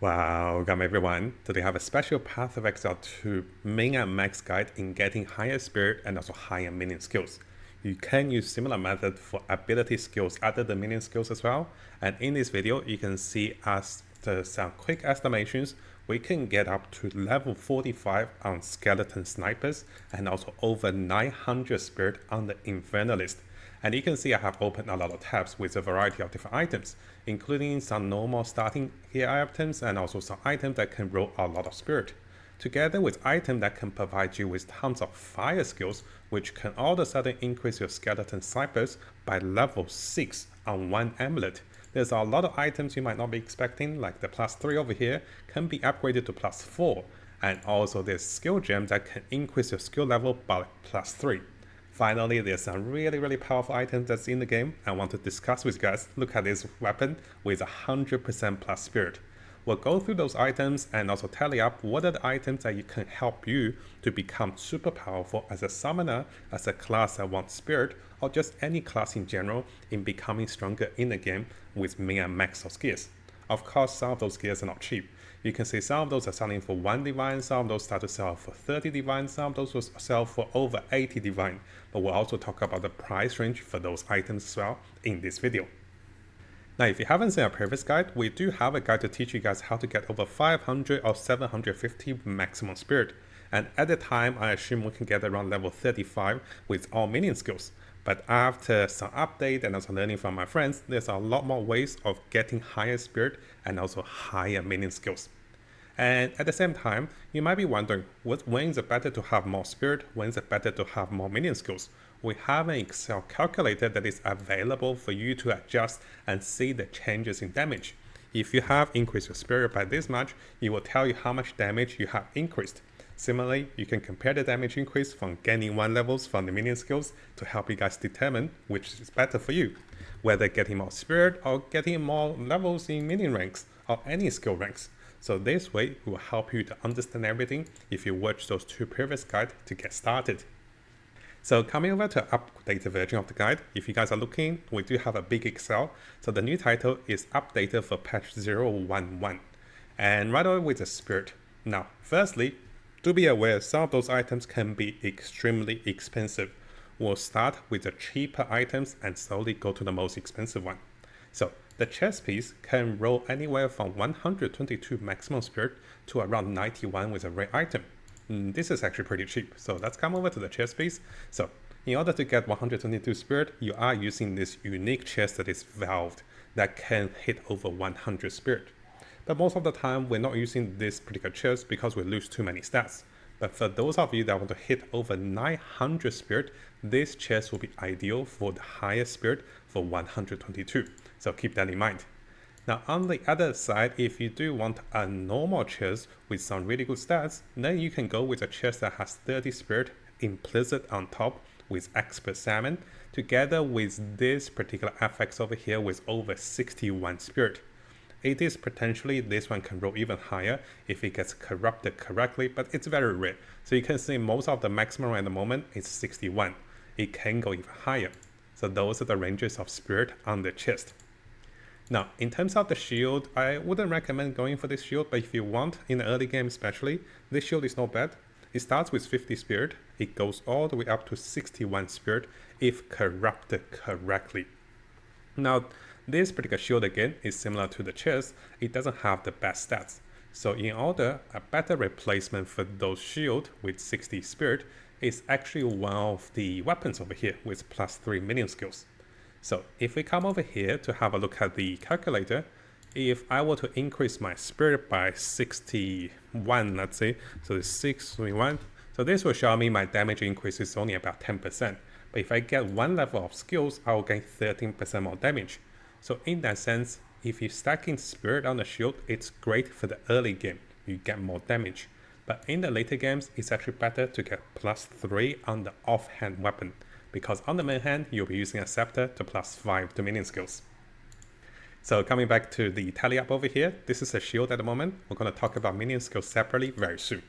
Welcome everyone. Today I have a special Path of Exile 2 main and max guide in getting higher spirit and also higher minion skills. You can use similar method for ability skills other than minion skills as well. And in this video, you can see after some quick estimations, we can get up to level 45 on skeleton snipers and also over 900 spirit on the infernalist. And you can see I have opened a lot of tabs with a variety of different items, including some normal starting gear items and also some items that can roll a lot of spirit, together with items that can provide you with tons of fire skills, which can all of a sudden increase your skeleton snipers by level 6 on one amulet. There's a lot of items you might not be expecting, like the +3 over here can be upgraded to +4, and also there's skill gems that can increase your skill level by +3. Finally, there's some really powerful items that's in the game I want to discuss with you guys. Look at this weapon with 100% plus spirit. We'll go through those items and also tally up what are the items that can help you to become super powerful as a summoner, as a class that wants spirit, or just any class in general in becoming stronger in the game with main and max of gears. Of course, some of those gears are not cheap. You can see some of those are selling for 1 divine, some of those start to sell for 30 divine, some of those will sell for over 80 divine. But we'll also talk about the price range for those items as well in this video. Now, if you haven't seen our previous guide, we do have a guide to teach you guys how to get over 500 or 750 maximum spirit. And at the time, I assume we can get around level 35 with all minion skills. But after some update and also learning from my friends, there's a lot more ways of getting higher spirit and also higher minion skills. And at the same time, you might be wondering, when is it better to have more spirit? When is it better to have more minion skills? We have an Excel calculator that is available for you to adjust and see the changes in damage. If you have increased your spirit by this much, it will tell you how much damage you have increased. Similarly, you can compare the damage increase from gaining 1 levels from the minion skills to help you guys determine which is better for you, whether getting more spirit or getting more levels in minion ranks or any skill ranks. So this way it will help you to understand everything if you watch those 2 previous guides to get started. So coming over to updated version of the guide, if you guys are looking, we do have a big Excel. So the new title is updated for patch 0.11. And right away with the spirit. Now, firstly, do be aware some of those items can be extremely expensive. We'll start with the cheaper items and slowly go to the most expensive one. So the chest piece can roll anywhere from 122 maximum spirit to around 91 with a rare item. This is actually pretty cheap. So let's come over to the chest piece. So in order to get 122 spirit, you are using this unique chest that is valved that can hit over 100 spirit. But most of the time, we're not using this particular chest because we lose too many stats. But for those of you that want to hit over 900 spirit, this chest will be ideal for the highest spirit for 122. So keep that in mind. Now on the other side, if you do want a normal chest with some really good stats, then you can go with a chest that has 30 spirit implicit on top with expert salmon, together with this particular FX over here with over 61 spirit. It is potentially, this one can roll even higher if it gets corrupted correctly, but it's very rare. So you can see most of the maximum at the moment is 61. It can go even higher. So those are the ranges of spirit on the chest. Now, in terms of the shield, I wouldn't recommend going for this shield, but if you want, in the early game especially, this shield is not bad. It starts with 50 spirit. It goes all the way up to 61 spirit if corrupted correctly. Now, this particular shield again is similar to the chest. It doesn't have the best stats. So in order, a better replacement for those shield with 60 spirit is actually one of the weapons over here with +3 minion skills. So if we come over here to have a look at the calculator, if I were to increase my spirit by 61, let's say, so it's 61, so this will show me my damage increase is only about 10%. But if I get 1 level of skills, I will gain 13% more damage. So in that sense, if you're stacking spirit on the shield, it's great for the early game. You get more damage. But in the later games, it's actually better to get +3 on the offhand weapon, because on the main hand, you'll be using a scepter to +5 to minion skills. So coming back to the tally up over here, this is a shield at the moment. We're going to talk about minion skills separately very soon.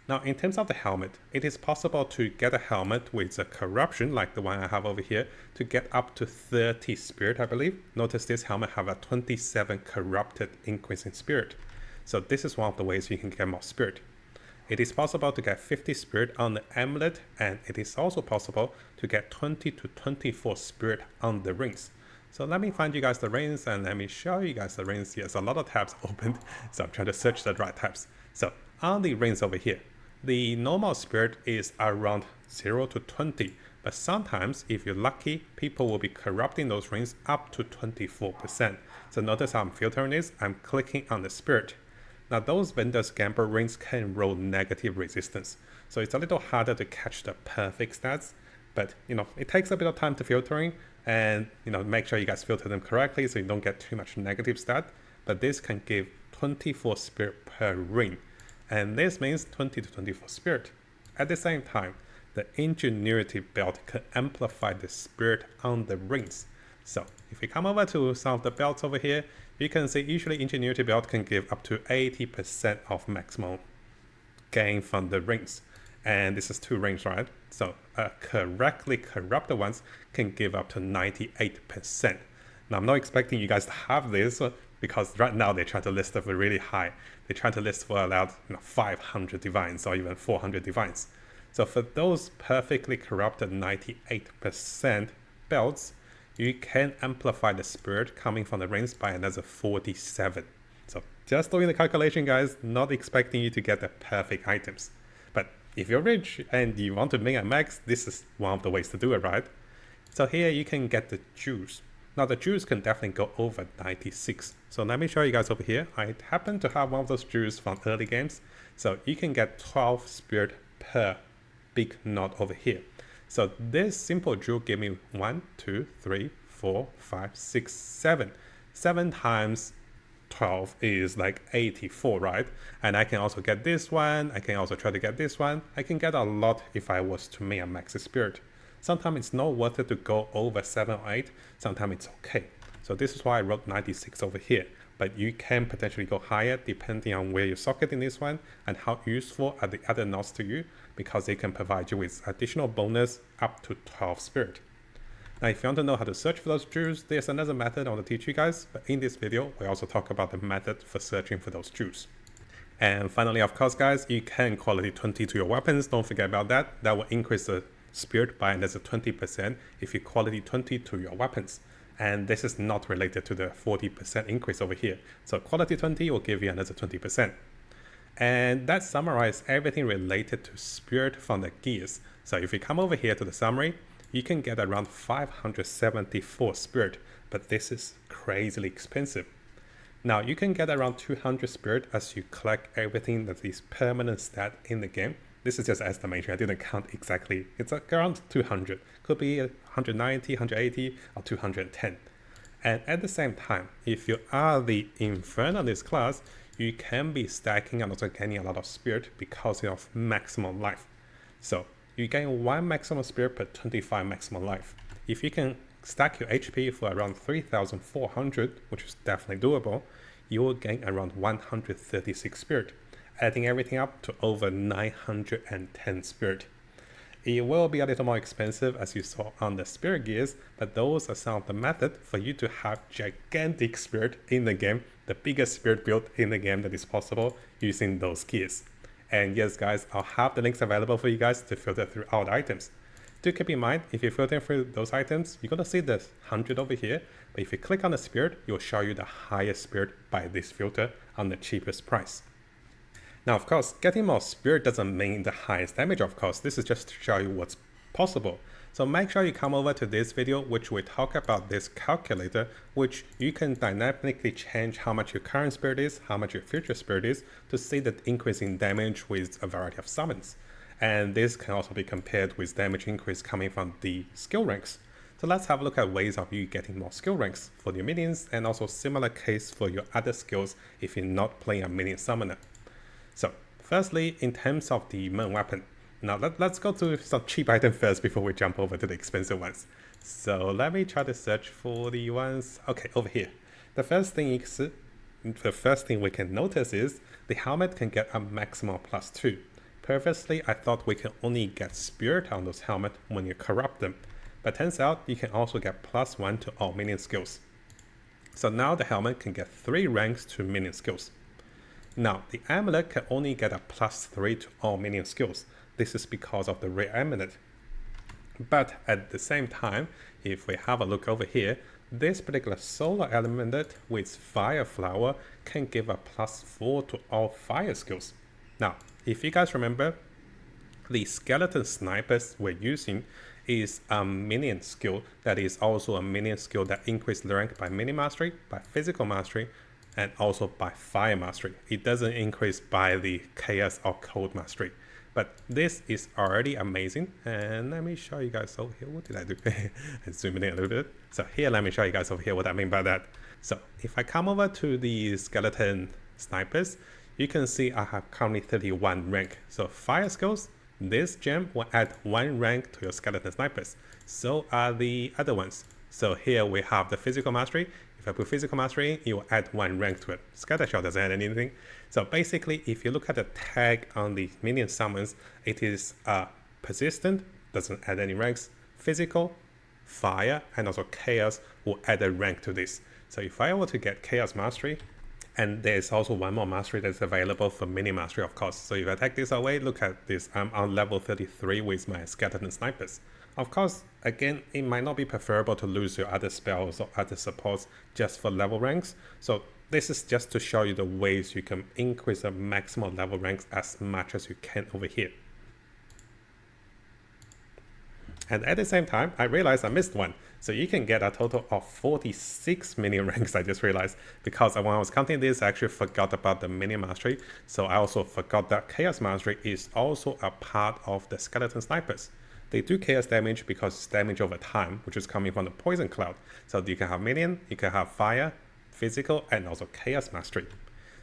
Now, in terms of the helmet, it is possible to get a helmet with a corruption like the one I have over here to get up to 30 spirit, I believe. Notice this helmet have a 27 corrupted increase in spirit. So this is one of the ways you can get more spirit. It is possible to get 50 spirit on the amulet, and it is also possible to get 20 to 24 spirit on the rings. So let me find you guys the rings and let me show you guys the rings. Yes, a lot of tabs opened, so I'm trying to search the right tabs. So on the rings over here, the normal spirit is around 0 to 20, but sometimes if you're lucky, people will be corrupting those rings up to 24%. So notice how I'm filtering this. I'm clicking on the spirit. Now those vendors gamble rings can roll negative resistance, so it's a little harder to catch the perfect stats, but it takes a bit of time to filtering, and make sure you guys filter them correctly so you don't get too much negative stat. But this can give 24 spirit per ring, and this means 20 to 24 spirit. At the same time, the ingenuity belt can amplify the spirit on the rings. So if we come over to some of the belts over here, you can see usually ingenuity belt can give up to 80% of maximum gain from the rings. And this is 2 rings, right? So correctly corrupted ones can give up to 98%. Now I'm not expecting you guys to have this because right now they try to list it for really high. They try to list for allowed 500 divines or even 400 divines. So for those perfectly corrupted 98% belts, you can amplify the spirit coming from the rings by another 47. So just doing the calculation, guys, not expecting you to get the perfect items. But if you're rich and you want to make a max, this is one of the ways to do it, right? So here you can get the juice. Now the juice can definitely go over 96. So let me show you guys over here. I happen to have one of those juice from early games. So you can get 12 spirit per big knot over here. So this simple jewel gave me 1, 2, 3, 4, 5, 6, 7. 7 times 12 is like 84, right? And I can also get this one. I can also try to get this one. I can get a lot if I was to make a max spirit. Sometimes it's not worth it to go over 7 or 8. Sometimes it's okay. So this is why I wrote 96 over here. But you can potentially go higher depending on where you socket in this one and how useful are the other knots to you, because they can provide you with additional bonus up to 12 spirit. Now if you want to know how to search for those jewels, there's another method I want to teach you guys, but in this video we also talk about the method for searching for those jewels. And finally, of course guys, you can quality 20 to your weapons. Don't forget about that. That will increase the spirit by another 20% if you quality 20 to your weapons. And this is not related to the 40% increase over here. So quality 20 will give you another 20. And that summarizes everything related to spirit from the gears. So if you come over here to the summary, you can get around 574 spirit, but this is crazily expensive. Now you can get around 200 spirit as you collect everything that is permanent stat in the game. This is just estimation. I didn't count exactly. It's around 200. Could be 190, 180, or 210. And at the same time, if you are the Inferno in this class, you can be stacking and also gaining a lot of spirit because of maximum life. So you gain 1 maximum spirit per 25 maximum life. If you can stack your HP for around 3,400, which is definitely doable, you will gain around 136 spirit, adding everything up to over 910 spirit. It will be a little more expensive as you saw on the spirit gears, but those are some of the methods for you to have gigantic spirit in the game, the biggest spirit build in the game that is possible using those gears. And yes guys, I'll have the links available for you guys to filter through all the items. Do keep in mind, if you filter through those items, you're going to see the 100 over here, but if you click on the spirit, it will show you the highest spirit by this filter on the cheapest price. Now, of course, getting more spirit doesn't mean the highest damage, of course. This is just to show you what's possible. So make sure you come over to this video, which we talk about this calculator, which you can dynamically change how much your current spirit is, how much your future spirit is, to see the increase in damage with a variety of summons. And this can also be compared with damage increase coming from the skill ranks. So let's have a look at ways of you getting more skill ranks for your minions, and also similar case for your other skills if you're not playing a minion summoner. So firstly, in terms of the main weapon, now let's go to some cheap items first before we jump over to the expensive ones. So let me try to search for the ones, okay, over here. The first thing we can notice is the helmet can get a maximum +2. Previously, I thought we can only get spirit on those helmets when you corrupt them, but turns out you can also get +1 to all minion skills. So now the helmet can get 3 ranks to minion skills. Now, the amulet can only get a +3 to all minion skills. This is because of the rare amulet. But at the same time, if we have a look over here, this particular solar amulet with fire flower can give a +4 to all fire skills. Now, if you guys remember, the skeleton snipers we're using is a minion skill that is also a minion skill that increases the rank by minion mastery, by physical mastery, and also by fire mastery. It doesn't increase by the chaos or cold mastery. But this is already amazing. And let me show you guys over here. What did I do? I zoom in a little bit. So here, let me show you guys over here what I mean by that. So if I come over to the skeleton snipers, you can see I have currently 31 rank. So fire skills, this gem will add 1 rank to your skeleton snipers. So are the other ones. So here we have the physical mastery. If I put physical mastery, it will add 1 rank to it. Scatter shot doesn't add anything. So basically, if you look at the tag on the minion summons, it is persistent, doesn't add any ranks. Physical, fire, and also chaos will add a rank to this. So if I were to get chaos mastery, and there's also one more mastery that's available for minion mastery, of course. So if I take this away, look at this. I'm on level 33 with my skeleton snipers. Of course, again, it might not be preferable to lose your other spells or other supports just for level ranks. So this is just to show you the ways you can increase the maximum level ranks as much as you can over here. And at the same time, I realized I missed one. So you can get a total of 46 minion ranks, I just realized. Because when I was counting this, I actually forgot about the minion mastery. So I also forgot that chaos mastery is also a part of the skeleton snipers. They do chaos damage because it's damage over time, which is coming from the poison cloud. So you can have minion, you can have fire, physical, and also chaos mastery.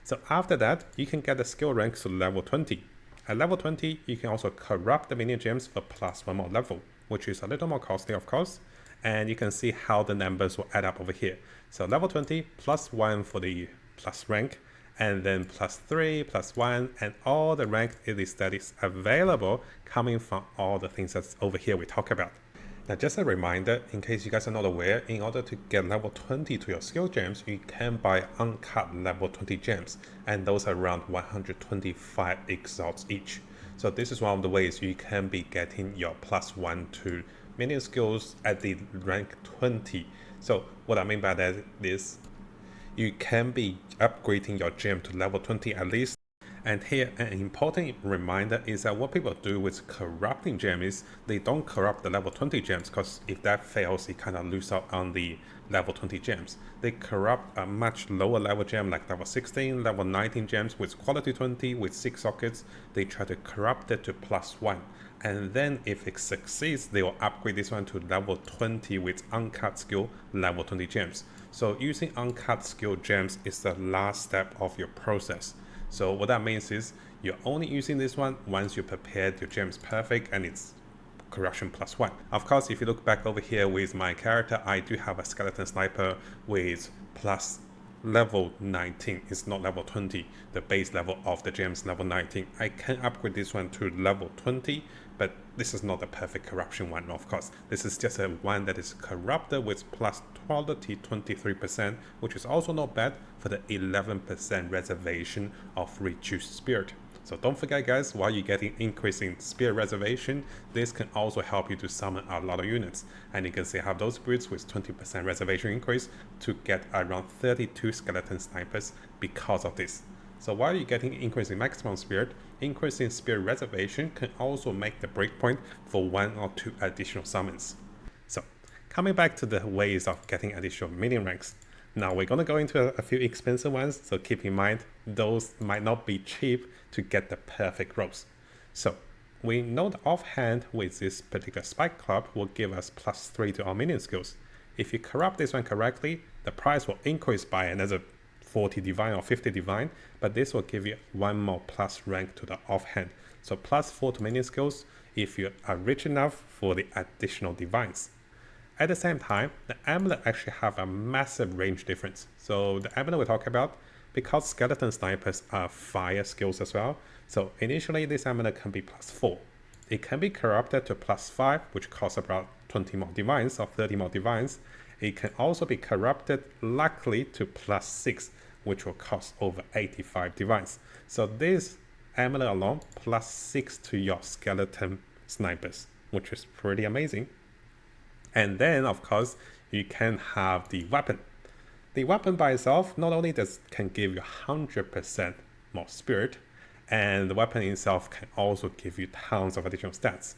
So after that, you can get the skill ranks to level 20. At level 20, you can also corrupt the minion gems for +1 more level, which is a little more costly, of course. And you can see how the numbers will add up over here. So level 20, +1 for the plus rank, and then +3, +1, and all the rank that is available coming from all the things that's over here we talk about. Now, just a reminder, in case you guys are not aware, in order to get level 20 to your skill gems, you can buy uncut level 20 gems, and those are around 125 exiles each. So this is one of the ways you can be getting your +1 to minion skills at the rank 20. So what I mean by that is you can be upgrading your gem to level 20 at least. And here, an important reminder is that what people do with corrupting gems is they don't corrupt the level 20 gems, because if that fails, you kind of lose out on the level 20 gems. They corrupt a much lower level gem like level 16, level 19 gems with quality 20 with 6 sockets. They try to corrupt it to +1. And then if it succeeds, they will upgrade this one to level 20 with uncut skill level 20 gems. So using uncut skill gems is the last step of your process. So what that means is you're only using this one once you prepared your gems perfect and it's corruption +1. Of course, if you look back over here with my character, I do have a skeleton sniper with plus level 19. It's not level 20. The base level of the gems level 19. I can upgrade this one to level 20, but this is not the perfect corruption one, of course. This is just a one that is corrupted with plus quality 23%, which is also not bad for the 11% reservation of reduced spirit. So don't forget, guys, while you're getting increasing spirit reservation, this can also help you to summon a lot of units. And you can see I have those spirits with 20% reservation increase to get around 32 skeleton snipers because of this. So while you're getting increasing maximum spirit, increasing spirit reservation can also make the breakpoint for 1 or 2 additional summons. So coming back to the ways of getting additional minion ranks. Now we're going to go into a few expensive ones, so keep in mind those might not be cheap to get the perfect rolls. So we know that offhand with this particular spike club will give us +3 to our minion skills. If you corrupt this one correctly, the price will increase by another 40 divine or 50 divine, but this will give you 1 more plus rank to the offhand. So +4 to minion skills if you are rich enough for the additional divines. At the same time, the amulet actually have a massive range difference. So the amulet we talk about, because skeleton snipers are fire skills as well, so initially this amulet can be +4. It can be corrupted to +5, which costs about 20 more divines or 30 more divines. It can also be corrupted luckily to +6, which will cost over 85 divines. So this amulet alone plus 6 to your skeleton snipers, which is pretty amazing. And then of course you can have the weapon. The weapon by itself not only can give you 100% more spirit, and the weapon itself can also give you tons of additional stats.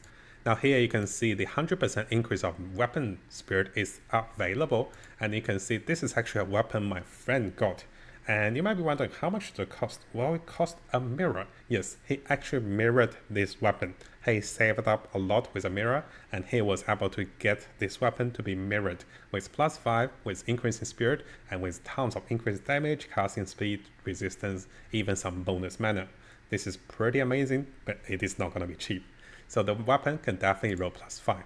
Now here you can see the 100% increase of weapon spirit is available, and you can see this is actually a weapon my friend got. And you might be wondering, how much does it cost? Well, it cost a mirror. Yes, he actually mirrored this weapon. He saved up a lot with a mirror, and he was able to get this weapon to be mirrored with +5, with increase in spirit, and with tons of increased damage, casting speed, resistance, even some bonus mana. This is pretty amazing, but it is not going to be cheap. So the weapon can definitely roll +5.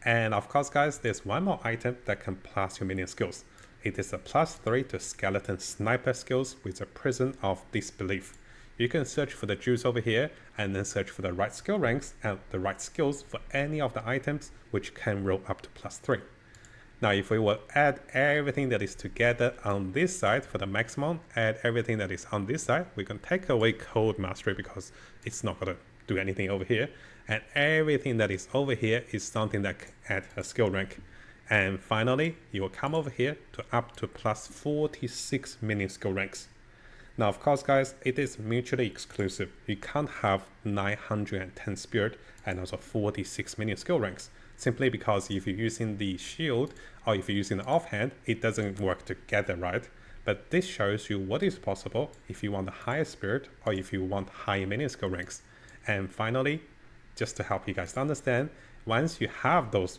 And of course guys, there's one more item that can plus your minion skills. It is a +3 to skeleton sniper skills with a Prison of Disbelief. You can search for the jewels over here and then search for the right skill ranks and the right skills for any of the items which can roll up to +3. Now if we will add everything that is together on this side for the maximum, add everything that is on this side, we can take away Cold Mastery because it's not going to do anything over here, and everything that is over here is something that can add a skill rank. And finally, you will come over here to up to +46 minion skill ranks. Now, of course, guys, it is mutually exclusive. You can't have 910 spirit and also 46 minion skill ranks, simply because if you're using the shield or if you're using the offhand, it doesn't work together, right? But this shows you what is possible if you want the higher spirit or if you want higher minion skill ranks. And finally, just to help you guys understand, once you have those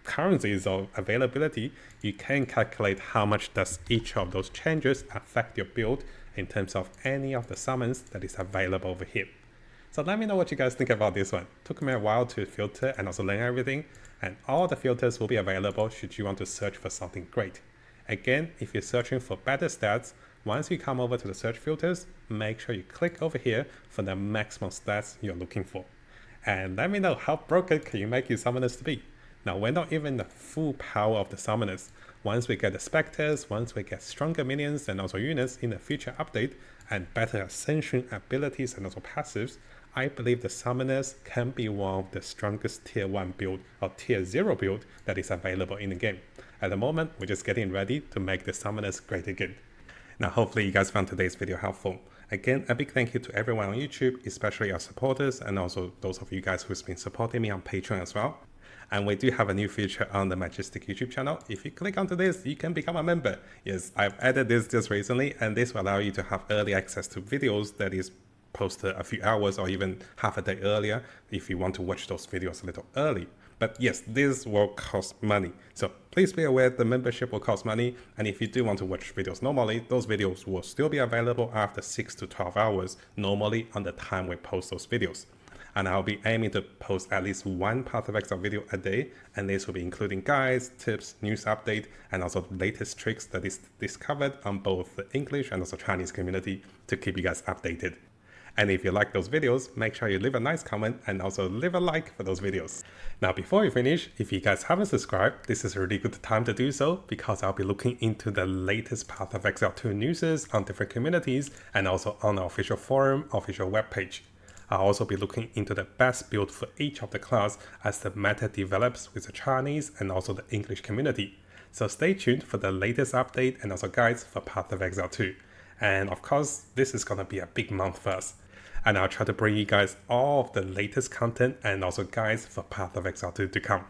currencies of availability, you can calculate how much does each of those changes affect your build in terms of any of the summons that is available over here. So let me know what you guys think about this one. Took me a while to filter and also learn everything, and all the filters will be available should you want to search for something great. Again, if you're searching for better stats, once you come over to the search filters, make sure you click over here for the maximum stats you're looking for. And let me know how broken can you make your summoners to be. Now, we're not even the full power of the summoners. Once we get the specters, once we get stronger minions and also units in the future update, and better ascension abilities and also passives, I believe the summoners can be one of the strongest tier 1 build or tier 0 build that is available in the game. At the moment, we're just getting ready to make the summoners great again. Now, hopefully you guys found today's video helpful. Again, a big thank you to everyone on YouTube, especially our supporters and also those of you guys who's been supporting me on Patreon as well. And we do have a new feature on the Mattjestic YouTube channel. If you click onto this, you can become a member. Yes, I've added this just recently, and this will allow you to have early access to videos that is posted a few hours or even half a day earlier if you want to watch those videos a little early. But yes, this will cost money. So please be aware the membership will cost money. And if you do want to watch videos normally, those videos will still be available after 6 to 12 hours, normally on the time we post those videos. And I'll be aiming to post at least one Path of Exile video a day, and this will be including guides, tips, news update, and also the latest tricks that is discovered on both the English and also Chinese community to keep you guys updated. And if you like those videos, make sure you leave a nice comment and also leave a like for those videos. Now, before we finish, if you guys haven't subscribed, this is a really good time to do so because I'll be looking into the latest Path of Exile 2 news on different communities and also on our official forum, official webpage. I'll also be looking into the best build for each of the class as the meta develops with the Chinese and also the English community. So stay tuned for the latest update and also guides for Path of Exile 2. And of course, this is going to be a big month for us. And I'll try to bring you guys all of the latest content and also guides for Path of Exile 2 to come.